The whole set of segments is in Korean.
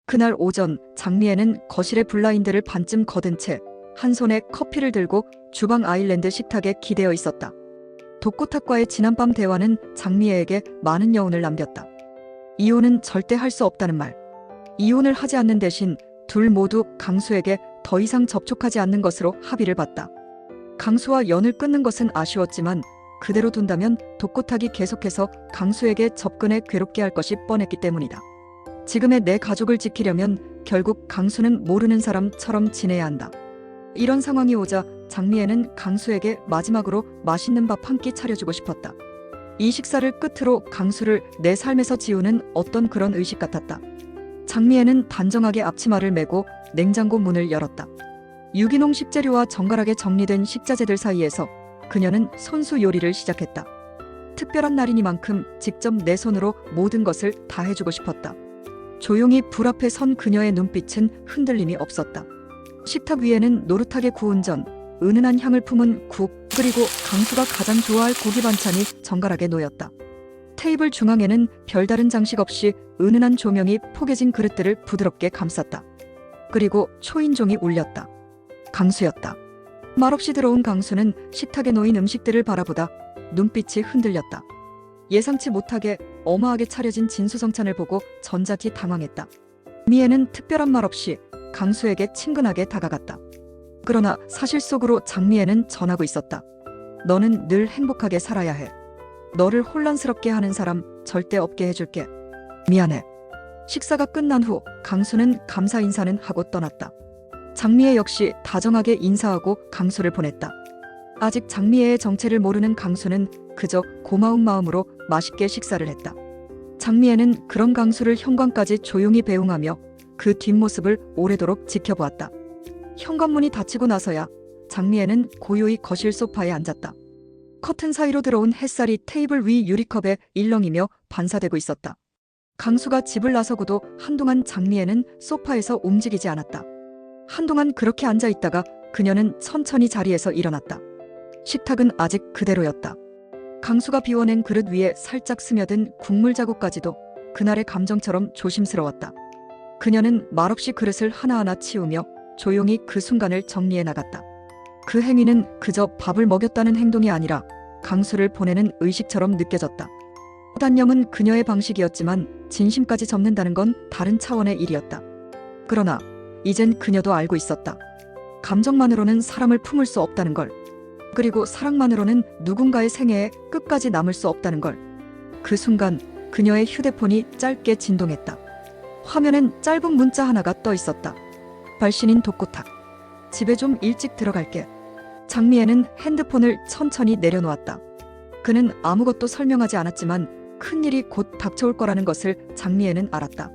그날 오전 장미애는 거실의 블라인드를 반쯤 걷은 채 한 손에 커피를 들고 주방 아일랜드 식탁에 기대어 있었다. 독고탁과의 지난밤 대화는 장미애에게 많은 여운을 남겼다. 이혼은 절대 할 수 없다는 말. 이혼을 하지 않는 대신 둘 모두 강수에게 더 이상 접촉하지 않는 것으로 합의를 봤다. 강수와 연을 끊는 것은 아쉬웠지만 그대로 둔다면 독고탁이 계속해서 강수에게 접근해 괴롭게 할 것이 뻔했기 때문이다. 지금의 내 가족을 지키려면 결국 강수는 모르는 사람처럼 지내야 한다. 이런 상황이 오자 장미애는 강수에게 마지막으로 맛있는 밥 한 끼 차려주고 싶었다. 이 식사를 끝으로 강수를 내 삶에서 지우는 어떤 그런 의식 같았다. 장미애는 단정하게 앞치마를 메고 냉장고 문을 열었다. 유기농 식재료와 정갈하게 정리된 식자재들 사이에서 그녀는 손수 요리를 시작했다. 특별한 날이니만큼 직접 내 손으로 모든 것을 다 해주고 싶었다. 조용히 불 앞에 선 그녀의 눈빛은 흔들림이 없었다. 식탁 위에는 노릇하게 구운 전, 은은한 향을 품은 국, 그리고 강수가 가장 좋아할 고기 반찬이 정갈하게 놓였다. 테이블 중앙에는 별다른 장식 없이 은은한 조명이 포개진 그릇들을 부드럽게 감쌌다. 그리고 초인종이 울렸다. 강수였다. 말없이 들어온 강수는 식탁에 놓인 음식들을 바라보다 눈빛이 흔들렸다. 예상치 못하게 어마하게 차려진 진수성찬을 보고 전자티 당황했다. 미애는 특별한 말 없이 강수에게 친근하게 다가갔다. 그러나 사실 속으로 장미애는 전하고 있었다. 너는 늘 행복하게 살아야 해. 너를 혼란스럽게 하는 사람 절대 없게 해줄게. 미안해. 식사가 끝난 후 강수는 감사 인사는 하고 떠났다. 장미애 역시 다정하게 인사하고 강수를 보냈다. 아직 장미애의 정체를 모르는 강수는 그저 고마운 마음으로 맛있게 식사를 했다. 장미애는 그런 강수를 현관까지 조용히 배웅하며 그 뒷모습을 오래도록 지켜보았다. 현관문이 닫히고 나서야 장미애는 고요히 거실 소파에 앉았다. 커튼 사이로 들어온 햇살이 테이블 위 유리컵에 일렁이며 반사되고 있었다. 강수가 집을 나서고도 한동안 장미애는 소파에서 움직이지 않았다. 한동안 그렇게 앉아있다가 그녀는 천천히 자리에서 일어났다. 식탁은 아직 그대로였다. 강수가 비워낸 그릇 위에 살짝 스며든 국물 자국까지도 그날의 감정처럼 조심스러웠다. 그녀는 말없이 그릇을 하나하나 치우며 조용히 그 순간을 정리해 나갔다. 그 행위는 그저 밥을 먹였다는 행동이 아니라 강수를 보내는 의식처럼 느껴졌다. 단념은 그녀의 방식이었지만 진심까지 접는다는 건 다른 차원의 일이었다. 그러나 이젠 그녀도 알고 있었다. 감정만으로는 사람을 품을 수 없다는 걸. 그리고 사랑만으로는 누군가의 생애에 끝까지 남을 수 없다는 걸. 그 순간 그녀의 휴대폰이 짧게 진동했다. 화면엔 짧은 문자 하나가 떠 있었다. 발신인 독고탁. 집에 좀 일찍 들어갈게. 장미애는 핸드폰을 천천히 내려놓았다. 그는 아무것도 설명하지 않았지만 큰일이 곧 닥쳐올 거라는 것을 장미애는 알았다.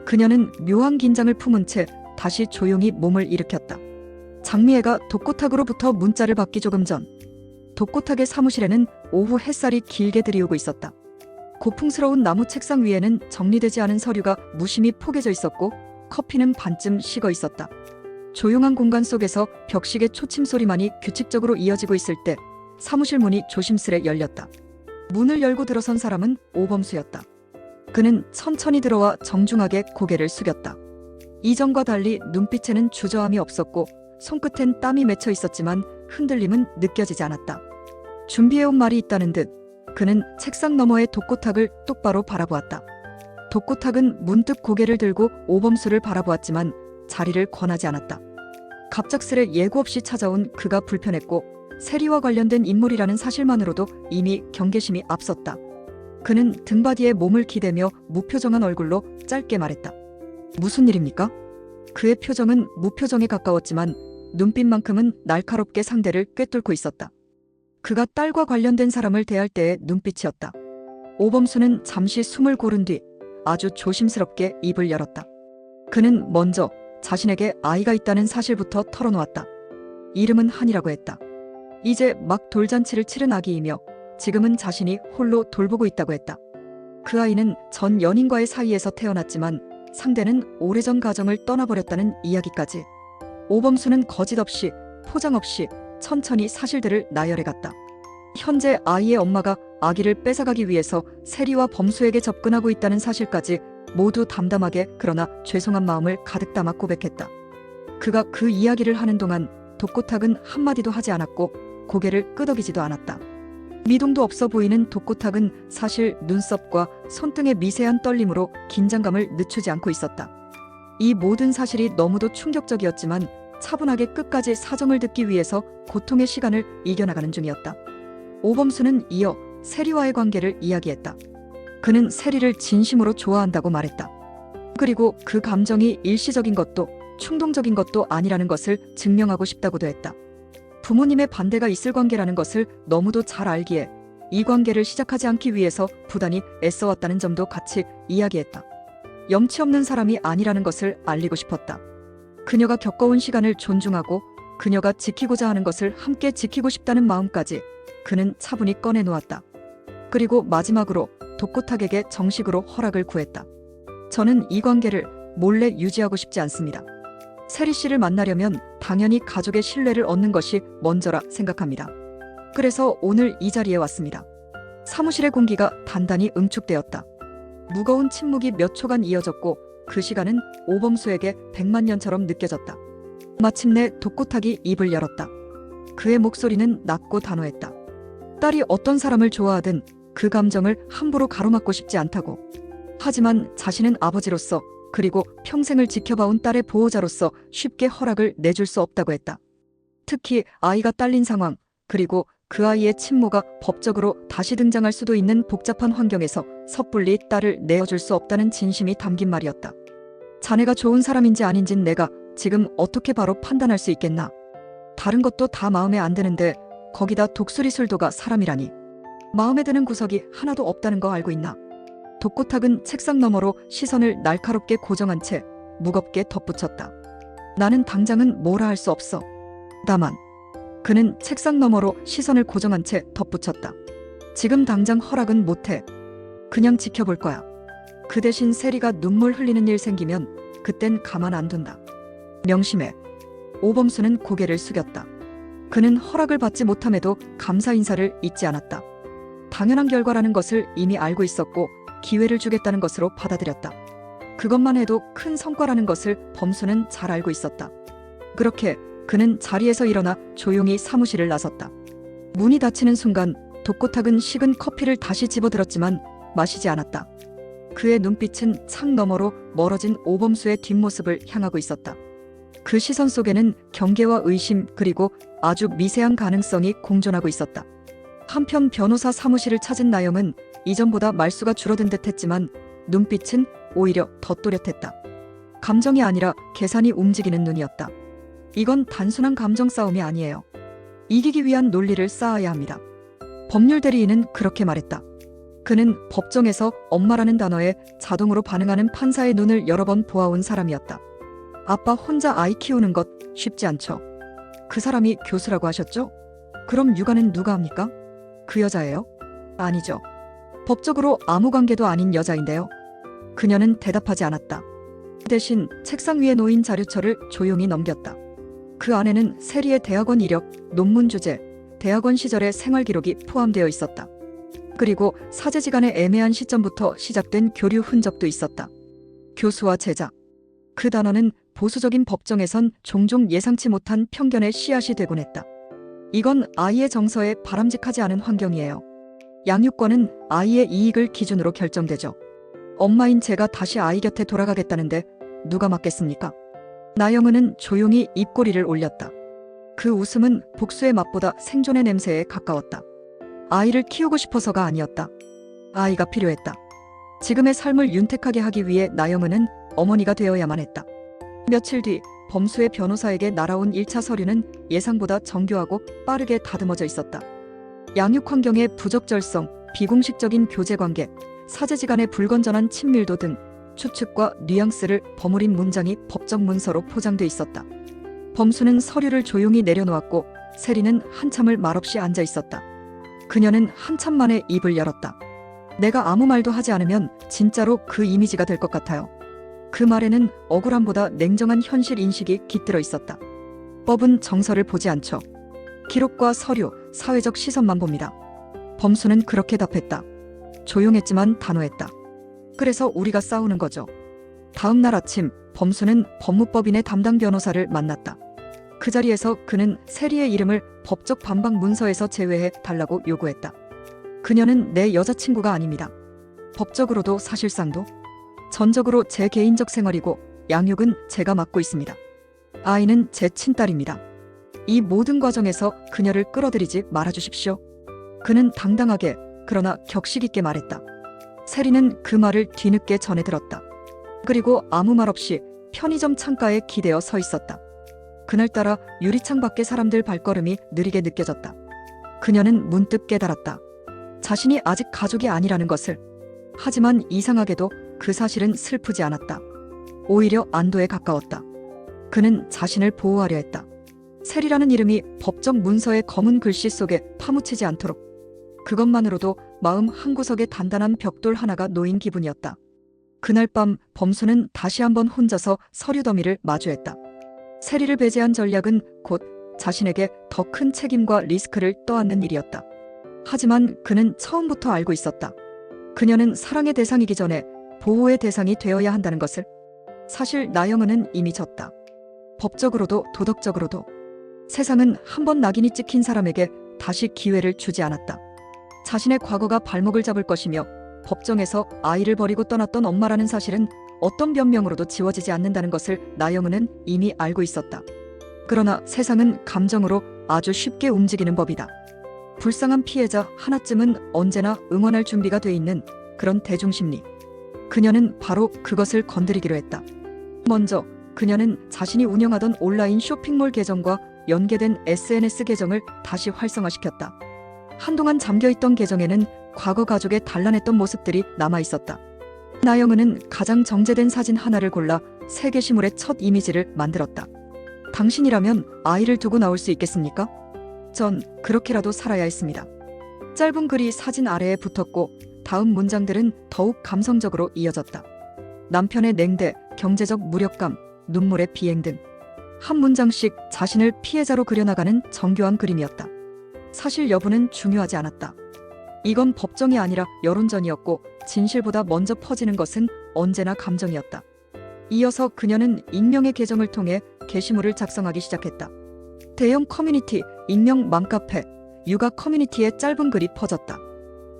그녀는 묘한 긴장을 품은 채 다시 조용히 몸을 일으켰다. 장미애가 독고탁으로부터 문자를 받기 조금 전, 독고탁의 사무실에는 오후 햇살이 길게 들이오고 있었다. 고풍스러운 나무 책상 위에는 정리되지 않은 서류가 무심히 포개져 있었고 커피는 반쯤 식어 있었다. 조용한 공간 속에서 벽식의 초침 소리만이 규칙적으로 이어지고 있을 때 사무실 문이 조심스레 열렸다. 문을 열고 들어선 사람은 오범수였다. 그는 천천히 들어와 정중하게 고개를 숙였다. 이전과 달리 눈빛에는 주저함이 없었고 손끝엔 땀이 맺혀 있었지만 흔들림은 느껴지지 않았다. 준비해온 말이 있다는 듯 그는 책상 너머의 독고탁을 똑바로 바라보았다. 독고탁은 문득 고개를 들고 오범수를 바라보았지만 자리를 권하지 않았다. 갑작스레 예고 없이 찾아온 그가 불편했고 세리와 관련된 인물이라는 사실만으로도 이미 경계심이 앞섰다. 그는 등받이에 몸을 기대며 무표정한 얼굴로 짧게 말했다. 무슨 일입니까? 그의 표정은 무표정에 가까웠지만 눈빛만큼은 날카롭게 상대를 꿰뚫고 있었다. 그가 딸과 관련된 사람을 대할 때의 눈빛이었다. 오범수는 잠시 숨을 고른 뒤 아주 조심스럽게 입을 열었다. 그는 먼저 자신에게 아이가 있다는 사실부터 털어놓았다. 이름은 한이라고 했다. 이제 막 돌잔치를 치른 아기이며 지금은 자신이 홀로 돌보고 있다고 했다. 그 아이는 전 연인과의 사이에서 태어났지만 상대는 오래전 가정을 떠나버렸다는 이야기까지. 오범수는 거짓 없이 포장 없이 천천히 사실들을 나열해갔다. 현재 아이의 엄마가 아기를 뺏어가기 위해서 세리와 범수에게 접근하고 있다는 사실까지 모두 담담하게 그러나 죄송한 마음을 가득 담아 고백했다. 그가 그 이야기를 하는 동안 독고탁은 한마디도 하지 않았고 고개를 끄덕이지도 않았다. 미동도 없어 보이는 독고탁은 사실 눈썹과 손등의 미세한 떨림으로 긴장감을 늦추지 않고 있었다. 이 모든 사실이 너무도 충격적이었지만 차분하게 끝까지 사정을 듣기 위해서 고통의 시간을 이겨나가는 중이었다. 오범수는 이어 세리와의 관계를 이야기했다. 그는 세리를 진심으로 좋아한다고 말했다. 그리고 그 감정이 일시적인 것도 충동적인 것도 아니라는 것을 증명하고 싶다고도 했다. 부모님의 반대가 있을 관계라는 것을 너무도 잘 알기에 이 관계를 시작하지 않기 위해서 부단히 애써왔다는 점도 같이 이야기했다. 염치 없는 사람이 아니라는 것을 알리고 싶었다. 그녀가 겪어온 시간을 존중하고 그녀가 지키고자 하는 것을 함께 지키고 싶다는 마음까지 그는 차분히 꺼내놓았다. 그리고 마지막으로 독고탁에게 정식으로 허락을 구했다. 저는 이 관계를 몰래 유지하고 싶지 않습니다. 세리 씨를 만나려면 당연히 가족의 신뢰를 얻는 것이 먼저라 생각합니다. 그래서 오늘 이 자리에 왔습니다. 사무실의 공기가 단단히 응축되었다. 무거운 침묵이 몇 초간 이어졌고 그 시간은 오범수에게 100만 년처럼 느껴졌다. 마침내 독고탁이 입을 열었다. 그의 목소리는 낮고 단호했다. 딸이 어떤 사람을 좋아하든 그 감정을 함부로 가로막고 싶지 않다고. 하지만 자신은 아버지로서 그리고 평생을 지켜봐온 딸의 보호자로서 쉽게 허락을 내줄 수 없다고 했다. 특히 아이가 딸린 상황, 그리고 그 아이의 친모가 법적으로 다시 등장할 수도 있는 복잡한 환경에서 섣불리 딸을 내어줄 수 없다는 진심이 담긴 말이었다. 자네가 좋은 사람인지 아닌진 내가 지금 어떻게 바로 판단할 수 있겠나. 다른 것도 다 마음에 안 드는데 거기다 독수리 술도가 사람이라니. 마음에 드는 구석이 하나도 없다는 거 알고 있나. 독고탁은 책상 너머로 시선을 날카롭게 고정한 채 무겁게 덧붙였다. 나는 당장은 뭐라 할 수 없어. 다만 그는 책상 너머로 시선을 고정한 채 덧붙였다. 지금 당장 허락은 못해. 그냥 지켜볼 거야. 그 대신 세리가 눈물 흘리는 일 생기면 그땐 가만 안 둔다. 명심해. 오범수는 고개를 숙였다. 그는 허락을 받지 못함에도 감사 인사를 잊지 않았다. 당연한 결과라는 것을 이미 알고 있었고 기회를 주겠다는 것으로 받아들였다. 그것만 해도 큰 성과라는 것을 범수는 잘 알고 있었다. 그렇게 그는 자리에서 일어나 조용히 사무실을 나섰다. 문이 닫히는 순간 독고탁은 식은 커피를 다시 집어들었지만 마시지 않았다. 그의 눈빛은 창 너머로 멀어진 오범수의 뒷모습을 향하고 있었다. 그 시선 속에는 경계와 의심 그리고 아주 미세한 가능성이 공존하고 있었다. 한편 변호사 사무실을 찾은 나영은 이전보다 말수가 줄어든 듯했지만 눈빛은 오히려 더 또렷했다. 감정이 아니라 계산이 움직이는 눈이었다. 이건 단순한 감정 싸움이 아니에요. 이기기 위한 논리를 쌓아야 합니다. 법률 대리인은 그렇게 말했다. 그는 법정에서 엄마라는 단어에 자동으로 반응하는 판사의 눈을 여러 번 보아온 사람이었다. 아빠 혼자 아이 키우는 것 쉽지 않죠. 그 사람이 교수라고 하셨죠? 그럼 육아는 누가 합니까? 그 여자예요? 아니죠. 법적으로 아무 관계도 아닌 여자인데요. 그녀는 대답하지 않았다. 대신 책상 위에 놓인 자료처를 조용히 넘겼다. 그 안에는 세리의 대학원 이력, 논문 주제, 대학원 시절의 생활 기록이 포함되어 있었다. 그리고 사제지간의 애매한 시점부터 시작된 교류 흔적도 있었다. 교수와 제자. 그 단어는 보수적인 법정에선 종종 예상치 못한 편견의 씨앗이 되곤 했다. 이건 아이의 정서에 바람직하지 않은 환경이에요. 양육권은 아이의 이익을 기준으로 결정되죠. 엄마인 제가 다시 아이 곁에 돌아가겠다는데 누가 맞겠습니까? 나영은은 조용히 입꼬리를 올렸다. 그 웃음은 복수의 맛보다 생존의 냄새에 가까웠다. 아이를 키우고 싶어서가 아니었다. 아이가 필요했다. 지금의 삶을 윤택하게 하기 위해 나영은은 어머니가 되어야만 했다. 며칠 뒤 범수의 변호사에게 날아온 1차 서류는 예상보다 정교하고 빠르게 다듬어져 있었다. 양육 환경의 부적절성, 비공식적인 교제관계, 사제지간의 불건전한 친밀도 등 추측과 뉘앙스를 버무린 문장이 법적 문서로 포장돼 있었다. 범수는 서류를 조용히 내려놓았고 세리는 한참을 말없이 앉아 있었다. 그녀는 한참 만에 입을 열었다. 내가 아무 말도 하지 않으면 진짜로 그 이미지가 될 것 같아요. 그 말에는 억울함보다 냉정한 현실 인식이 깃들어 있었다. 법은 정서를 보지 않죠. 기록과 서류, 사회적 시선만 봅니다. 범수는 그렇게 답했다. 조용했지만 단호했다. 그래서 우리가 싸우는 거죠. 다음 날 아침 범수는 법무법인의 담당 변호사를 만났다. 그 자리에서 그는 세리의 이름을 법적 반박 문서에서 제외해 달라고 요구했다. 그녀는 내 여자친구가 아닙니다. 법적으로도 사실상도 전적으로 제 개인적 생활이고 양육은 제가 맡고 있습니다. 아이는 제 친딸입니다. 이 모든 과정에서 그녀를 끌어들이지 말아주십시오. 그는 당당하게 그러나 격식 있게 말했다. 세리는 그 말을 뒤늦게 전해 들었다. 그리고 아무 말 없이 편의점 창가에 기대어 서 있었다. 그날따라 유리창 밖의 사람들 발걸음이 느리게 느껴졌다. 그녀는 문득 깨달았다. 자신이 아직 가족이 아니라는 것을. 하지만 이상하게도 그 사실은 슬프지 않았다. 오히려 안도에 가까웠다. 그는 자신을 보호하려 했다. 세리라는 이름이 법적 문서의 검은 글씨 속에 파묻히지 않도록. 그것만으로도 마음 한구석에 단단한 벽돌 하나가 놓인 기분이었다. 그날 밤 범수는 다시 한번 혼자서 서류 더미를 마주했다. 세리를 배제한 전략은 곧 자신에게 더 큰 책임과 리스크를 떠안는 일이었다. 하지만 그는 처음부터 알고 있었다. 그녀는 사랑의 대상이기 전에 보호의 대상이 되어야 한다는 것을. 사실 나영은은 이미 졌다. 법적으로도 도덕적으로도. 세상은 한 번 낙인이 찍힌 사람에게 다시 기회를 주지 않았다. 자신의 과거가 발목을 잡을 것이며 법정에서 아이를 버리고 떠났던 엄마라는 사실은 어떤 변명으로도 지워지지 않는다는 것을 나영은은 이미 알고 있었다. 그러나 세상은 감정으로 아주 쉽게 움직이는 법이다. 불쌍한 피해자 하나쯤은 언제나 응원할 준비가 돼 있는 그런 대중심리. 그녀는 바로 그것을 건드리기로 했다. 먼저 그녀는 자신이 운영하던 온라인 쇼핑몰 계정과 연계된 SNS 계정을 다시 활성화시켰다. 한동안 잠겨있던 계정에는 과거 가족의 단란했던 모습들이 남아있었다. 나영은은 가장 정제된 사진 하나를 골라 새 게시물의 첫 이미지를 만들었다. 당신이라면 아이를 두고 나올 수 있겠습니까? 전 그렇게라도 살아야 했습니다. 짧은 글이 사진 아래에 붙었고 다음 문장들은 더욱 감성적으로 이어졌다. 남편의 냉대, 경제적 무력감, 눈물의 비행 등 한 문장씩 자신을 피해자로 그려나가는 정교한 그림이었다. 사실 여부는 중요하지 않았다. 이건 법정이 아니라 여론전이었고 진실보다 먼저 퍼지는 것은 언제나 감정이었다. 이어서 그녀는 익명의 계정을 통해 게시물을 작성하기 시작했다. 대형 커뮤니티, 익명 맘카페, 육아 커뮤니티에 짧은 글이 퍼졌다.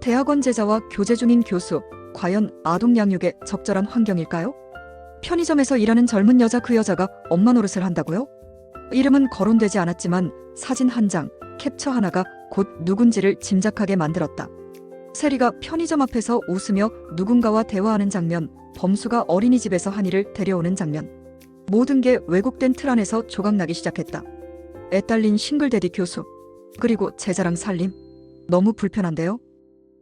대학원 제자와 교제 중인 교수, 과연 아동 양육에 적절한 환경일까요? 편의점에서 일하는 젊은 여자, 그 여자가 엄마 노릇을 한다고요? 이름은 거론되지 않았지만 사진 한 장, 캡처 하나가 곧 누군지를 짐작하게 만들었다. 세리가 편의점 앞에서 웃으며 누군가와 대화하는 장면, 범수가 어린이집에서 한이를 데려오는 장면. 모든 게 왜곡된 틀 안에서 조각나기 시작했다. 애딸린 싱글데디 교수, 그리고 제자랑 살림. 너무 불편한데요?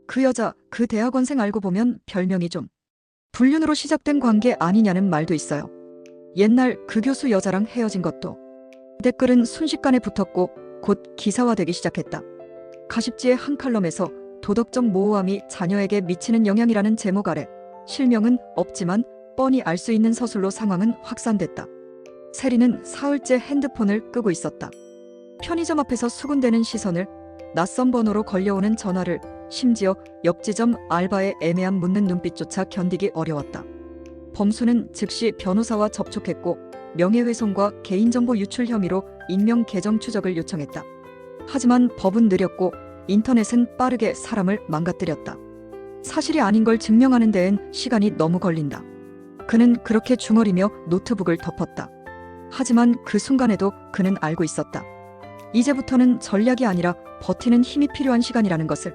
그 여자, 그 대학원생 알고 보면 별명이 좀 불륜으로 시작된 관계 아니냐는 말도 있어요. 옛날 그 교수 여자랑 헤어진 것도. 댓글은 순식간에 붙었고 곧 기사화되기 시작했다. 가십지의 한 칼럼에서 도덕적 모호함이 자녀에게 미치는 영향이라는 제목 아래 실명은 없지만 뻔히 알 수 있는 서술로 상황은 확산됐다. 세리는 사흘째 핸드폰을 끄고 있었다. 편의점 앞에서 수군대는 시선을, 낯선 번호로 걸려오는 전화를, 심지어 옆지점 알바의 애매한 묻는 눈빛조차 견디기 어려웠다. 범수는 즉시 변호사와 접촉했고 명예훼손과 개인정보 유출 혐의로 익명 계정 추적을 요청했다. 하지만 법은 느렸고 인터넷은 빠르게 사람을 망가뜨렸다. 사실이 아닌 걸 증명하는 데엔 시간이 너무 걸린다. 그는 그렇게 중얼이며 노트북을 덮었다. 하지만 그 순간에도 그는 알고 있었다. 이제부터는 전략이 아니라 버티는 힘이 필요한 시간이라는 것을.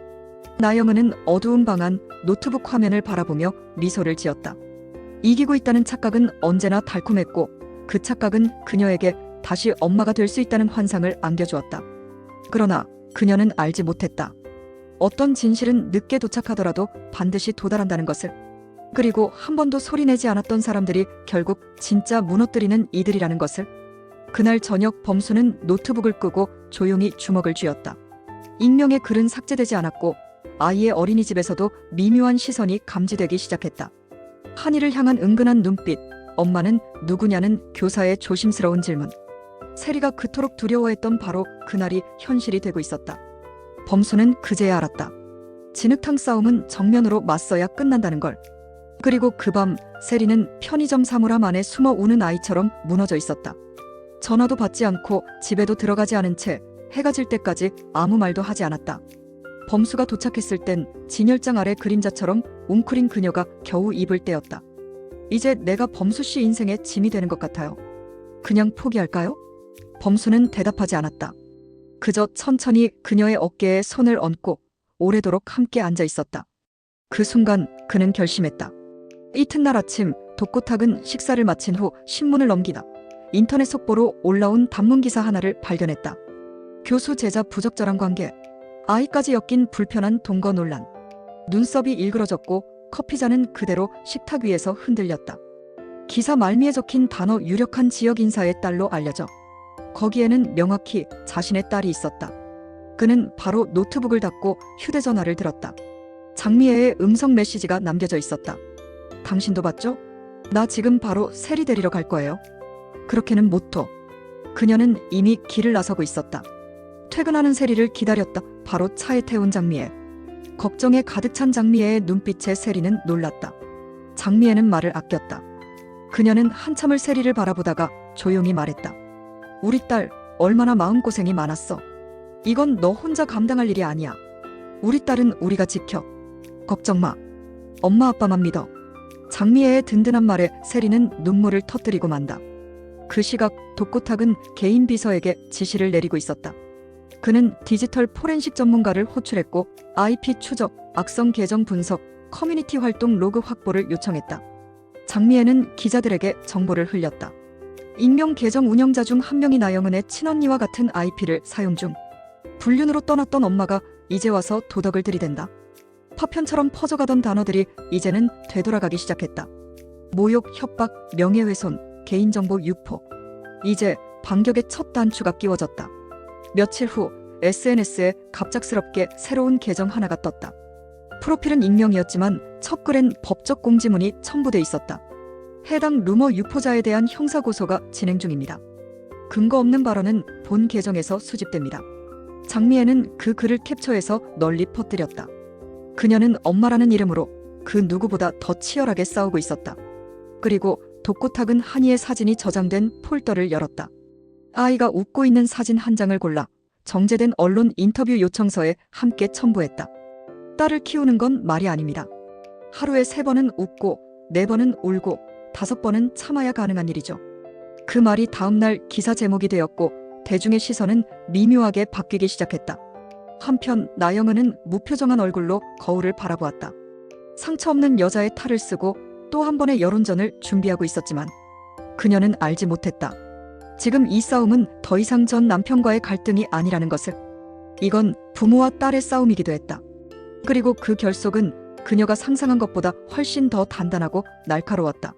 나영은은 어두운 방 안 노트북 화면을 바라보며 미소를 지었다. 이기고 있다는 착각은 언제나 달콤했고 그 착각은 그녀에게 다시 엄마가 될 수 있다는 환상을 안겨주었다. 그러나 그녀는 알지 못했다. 어떤 진실은 늦게 도착하더라도 반드시 도달한다는 것을. 그리고 한 번도 소리내지 않았던 사람들이 결국 진짜 무너뜨리는 이들이라는 것을. 그날 저녁 범수는 노트북을 끄고 조용히 주먹을 쥐었다. 익명의 글은 삭제되지 않았고 아이의 어린이집에서도 미묘한 시선이 감지되기 시작했다. 한이를 향한 은근한 눈빛, 엄마는 누구냐는 교사의 조심스러운 질문. 세리가 그토록 두려워했던 바로 그날이 현실이 되고 있었다. 범수는 그제야 알았다. 진흙탕 싸움은 정면으로 맞서야 끝난다는 걸. 그리고 그 밤 세리는 편의점 사물함 안에 숨어 우는 아이처럼 무너져 있었다. 전화도 받지 않고 집에도 들어가지 않은 채 해가 질 때까지 아무 말도 하지 않았다. 범수가 도착했을 땐 진열장 아래 그림자처럼 웅크린 그녀가 겨우 입을 떼었다. 이제 내가 범수 씨 인생의 짐이 되는 것 같아요. 그냥 포기할까요? 범수는 대답하지 않았다. 그저 천천히 그녀의 어깨에 손을 얹고 오래도록 함께 앉아 있었다. 그 순간 그는 결심했다. 이튿날 아침 독고탁은 식사를 마친 후 신문을 넘기다 인터넷 속보로 올라온 단문기사 하나를 발견했다. 교수 제자 부적절한 관계, 아이까지 엮인 불편한 동거 논란. 눈썹이 일그러졌고 커피잔은 그대로 식탁 위에서 흔들렸다. 기사 말미에 적힌 단어 유력한 지역 인사의 딸로 알려져 거기에는 명확히 자신의 딸이 있었다. 그는 바로 노트북을 닫고 휴대전화를 들었다. 장미애의 음성 메시지가 남겨져 있었다. 당신도 봤죠? 나 지금 바로 세리 데리러 갈 거예요. 그렇게는 못 둬. 그녀는 이미 길을 나서고 있었다. 퇴근하는 세리를 기다렸다. 바로 차에 태운 장미애. 걱정에 가득 찬 장미애의 눈빛에 세리는 놀랐다. 장미애는 말을 아꼈다. 그녀는 한참을 세리를 바라보다가 조용히 말했다. 우리 딸 얼마나 마음고생이 많았어. 이건 너 혼자 감당할 일이 아니야. 우리 딸은 우리가 지켜. 걱정 마. 엄마 아빠만 믿어. 장미애의 든든한 말에 세리는 눈물을 터뜨리고 만다. 그 시각 독고탁은 개인 비서에게 지시를 내리고 있었다. 그는 디지털 포렌식 전문가를 호출했고 IP 추적, 악성 계정 분석, 커뮤니티 활동 로그 확보를 요청했다. 장미애는 기자들에게 정보를 흘렸다. 익명 계정 운영자 중 한 명이 나영은의 친언니와 같은 IP를 사용 중. 불륜으로 떠났던 엄마가 이제 와서 도덕을 들이댄다. 파편처럼 퍼져가던 단어들이 이제는 되돌아가기 시작했다. 모욕, 협박, 명예훼손, 개인정보 유포. 이제 반격의 첫 단추가 끼워졌다. 며칠 후 SNS에 갑작스럽게 새로운 계정 하나가 떴다. 프로필은 익명이었지만 첫 글엔 법적 공지문이 첨부돼 있었다. 해당 루머 유포자에 대한 형사고소가 진행 중입니다. 근거 없는 발언은 본 계정에서 수집됩니다. 장미애는 그 글을 캡처해서 널리 퍼뜨렸다. 그녀는 엄마라는 이름으로 그 누구보다 더 치열하게 싸우고 있었다. 그리고 독고탁은 한이의 사진이 저장된 폴더를 열었다. 아이가 웃고 있는 사진 한 장을 골라 정제된 언론 인터뷰 요청서에 함께 첨부했다. 딸을 키우는 건 말이 아닙니다. 하루에 3번은 웃고 4번은 울고 5번은 참아야 가능한 일이죠. 그 말이 다음날 기사 제목이 되었고 대중의 시선은 미묘하게 바뀌기 시작했다. 한편 나영은은 무표정한 얼굴로 거울을 바라보았다. 상처 없는 여자의 탈을 쓰고 또 한 번의 여론전을 준비하고 있었지만 그녀는 알지 못했다. 지금 이 싸움은 더 이상 전 남편과의 갈등이 아니라는 것을. 이건 부모와 딸의 싸움이기도 했다. 그리고 그 결속은 그녀가 상상한 것보다 훨씬 더 단단하고 날카로웠다.